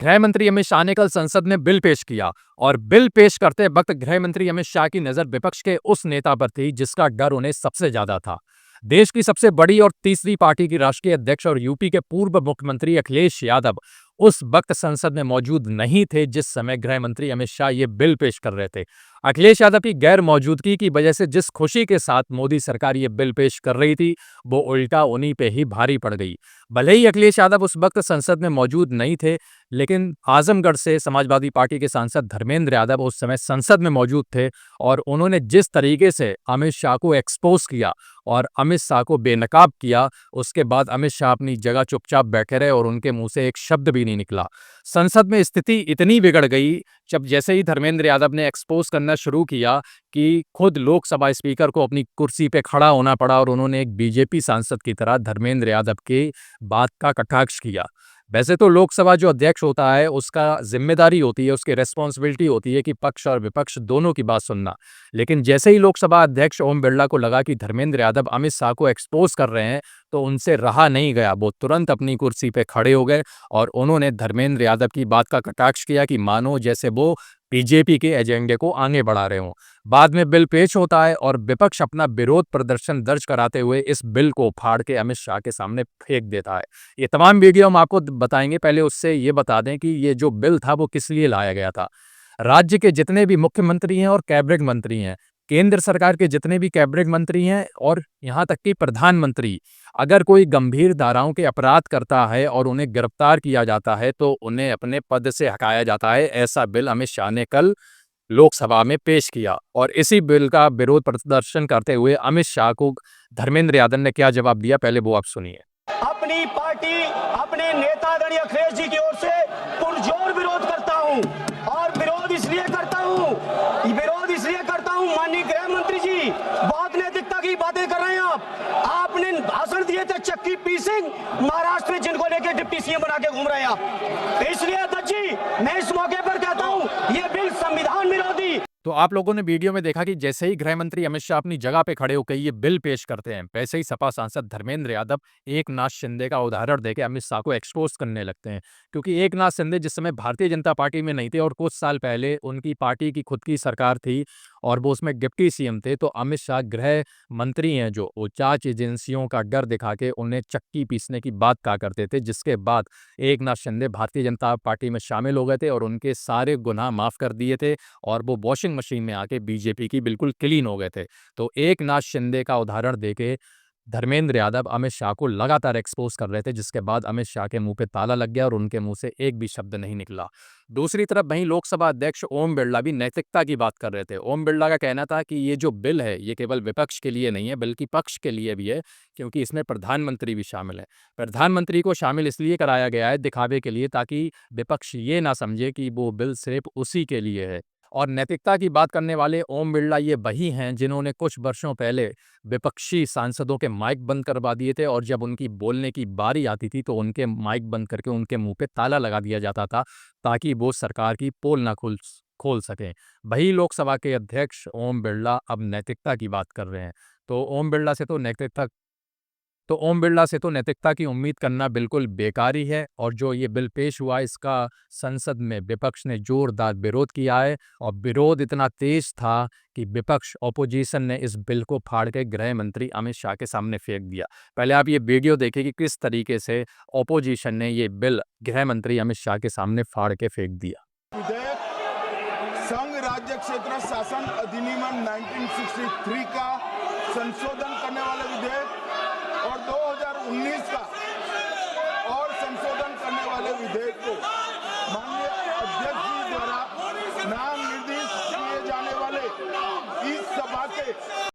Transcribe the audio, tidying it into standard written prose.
गृह मंत्री अमित शाह ने कल संसद में बिल पेश किया और बिल पेश करते वक्त गृह मंत्री अमित शाह की नजर विपक्ष के उस नेता पर थी जिसका डर उन्हें सबसे ज्यादा था। देश की सबसे बड़ी और तीसरी पार्टी की राष्ट्रीय अध्यक्ष और यूपी के पूर्व मुख्यमंत्री अखिलेश यादव उस वक्त संसद में मौजूद नहीं थे जिस समय गृह मंत्री अमित शाह ये बिल पेश कर रहे थे। अखिलेश यादव की गैर मौजूदगी की वजह से जिस खुशी के साथ मोदी सरकार ये बिल पेश कर रही थी वो उल्टा उन्हीं पे ही भारी पड़ गई। भले ही अखिलेश यादव उस वक्त संसद में मौजूद नहीं थे, लेकिन आजमगढ़ से समाजवादी पार्टी के सांसद धर्मेंद्र यादव उस समय संसद में मौजूद थे और उन्होंने जिस तरीके से अमित शाह को एक्सपोज किया और अमित शाह को बेनकाब किया, उसके बाद अमित शाह अपनी जगह चुपचाप बैठे रहे और उनके मुंह से एक शब्द भी नहीं निकला। संसद में स्थिति इतनी बिगड़ गई जब जैसे ही धर्मेंद्र यादव ने एक्सपोज करना शुरू किया कि खुद लोकसभा स्पीकर को अपनी कुर्सी पे खड़ा होना पड़ा और उन्होंने एक बीजेपी सांसद की तरह धर्मेंद्र यादव के बात का कटाक्ष किया। वैसे तो लोकसभा जो अध्यक्ष होता है उसका जिम्मेदारी होती है, उसकी रेस्पॉन्सिबिलिटी होती है कि पक्ष और विपक्ष दोनों की बात सुनना। लेकिन जैसे ही लोकसभा अध्यक्ष ओम बिरला को लगा कि धर्मेंद्र यादव अमित शाह को एक्सपोज कर रहे हैं तो उनसे रहा नहीं गया, वो तुरंत अपनी कुर्सी पे खड़े हो गए और उन्होंने धर्मेंद्र यादव की बात का कटाक्ष किया कि मानो जैसे वो बीजेपी के एजेंडे को आगे बढ़ा रहे हों। बाद में बिल पेश होता है और विपक्ष अपना विरोध प्रदर्शन दर्ज कराते हुए इस बिल को फाड़ के अमित शाह के सामने फेंक देता है। ये तमाम वीडियो हम आपको बताएंगे, पहले उससे ये बता दें कि ये जो बिल था वो किस लिए लाया गया था। राज्य के जितने भी मुख्यमंत्री हैं और कैबिनेट मंत्री हैं, केंद्र सरकार के जितने भी कैबिनेट मंत्री हैं और यहाँ तक कि प्रधानमंत्री, अगर कोई गंभीर धाराओं के अपराध करता है और उन्हें गिरफ्तार किया जाता है तो उन्हें अपने पद से हटाया जाता है। ऐसा बिल अमित शाह ने कल लोकसभा में पेश किया और इसी बिल का विरोध प्रदर्शन करते हुए अमित शाह को धर्मेंद्र यादव ने क्या जवाब दिया, पहले वो आप सुनिए। अपनी पार्टी, अपने नेता आदरणीय अखिलेश जी की ओर से पुरजोर विरोध करता हूं और विरोध इसलिए करता हूं माननीय गृह मंत्री जी, बहुत नैतिकता की बातें कर रहे हैं आपने भाषण दिए थे चक्की पी सिंह महाराष्ट्र में, जिनको लेकर डिप्टी सीएम बना के घूम रहे हैं आप। इसलिए अध्यक्ष जी, मैं इस मौके पर कहता हूं ये बिल संविधान विरोधी। तो आप लोगों ने वीडियो में देखा कि जैसे ही गृह मंत्री अमित शाह अपनी जगह पे खड़े होकर ये बिल पेश करते हैं, वैसे ही सपा सांसद धर्मेंद्र यादव एकनाथ शिंदे का उदाहरण देके अमित शाह को एक्सपोज करने लगते हैं। क्योंकि एकनाथ शिंदे जिस समय भारतीय जनता पार्टी में नहीं थे और कुछ साल पहले उनकी पार्टी की खुद की सरकार थी और वो उसमें डिप्टी सीएम थे, तो अमित शाह गृह मंत्री हैं जो वो जांच एजेंसियों का डर दिखा के उन्हें चक्की पीसने की बात कहा करते थे, जिसके बाद एकनाथ शिंदे भारतीय जनता पार्टी में शामिल हो गए थे और उनके सारे गुनाह माफ कर दिए थे और वो वॉशिंग मशीन में आके बीजेपी की बिल्कुल क्लीन हो गए थे। तो एकनाथ शिंदे का उदाहरण देके धर्मेंद्र यादव अमित शाह को लगातार एक्सपोज कर रहे थे, जिसके बाद अमित शाह के मुंह पे ताला लग गया और उनके मुंह से एक भी शब्द नहीं निकला। दूसरी तरफ वहीं लोकसभा अध्यक्ष ओम बिरला भी नैतिकता की बात कर रहे थे। ओम बिरला का कहना था कि ये जो बिल है ये केवल विपक्ष के लिए नहीं है बल्कि पक्ष के लिए भी है, क्योंकि इसमें प्रधानमंत्री भी शामिल है। प्रधानमंत्री को शामिल इसलिए कराया गया है दिखावे के लिए, ताकि विपक्ष ये ना समझे कि वो बिल सिर्फ उसी के लिए है। और नैतिकता की बात करने वाले ओम बिरला ये वही हैं जिन्होंने कुछ वर्षों पहले विपक्षी सांसदों के माइक बंद करवा दिए थे और जब उनकी बोलने की बारी आती थी तो उनके माइक बंद करके उनके मुंह पे ताला लगा दिया जाता था ताकि वो सरकार की पोल ना खोल सकें। वही लोकसभा के अध्यक्ष ओम बिरला अब नैतिकता की बात कर रहे हैं। तो ओम बिरला से तो नैतिकता की उम्मीद करना बिल्कुल बेकार ही है। और जो ये बिल पेश हुआ इसका संसद में विपक्ष ने जोरदार विरोध किया है और विरोध इतना तेज था कि विपक्ष ऑपोजिशन ने इस बिल को फाड़ के गृह मंत्री अमित शाह के सामने फेंक दिया। पहले आप ये वीडियो देखिए कि किस तरीके से ऑपोजिशन ने ये बिल गृह मंत्री अमित शाह के सामने फाड़ के फेंक दिया। संघ राज्य क्षेत्र शासन अधिनियम 1963 का संशोधन करने वाला विधेयक और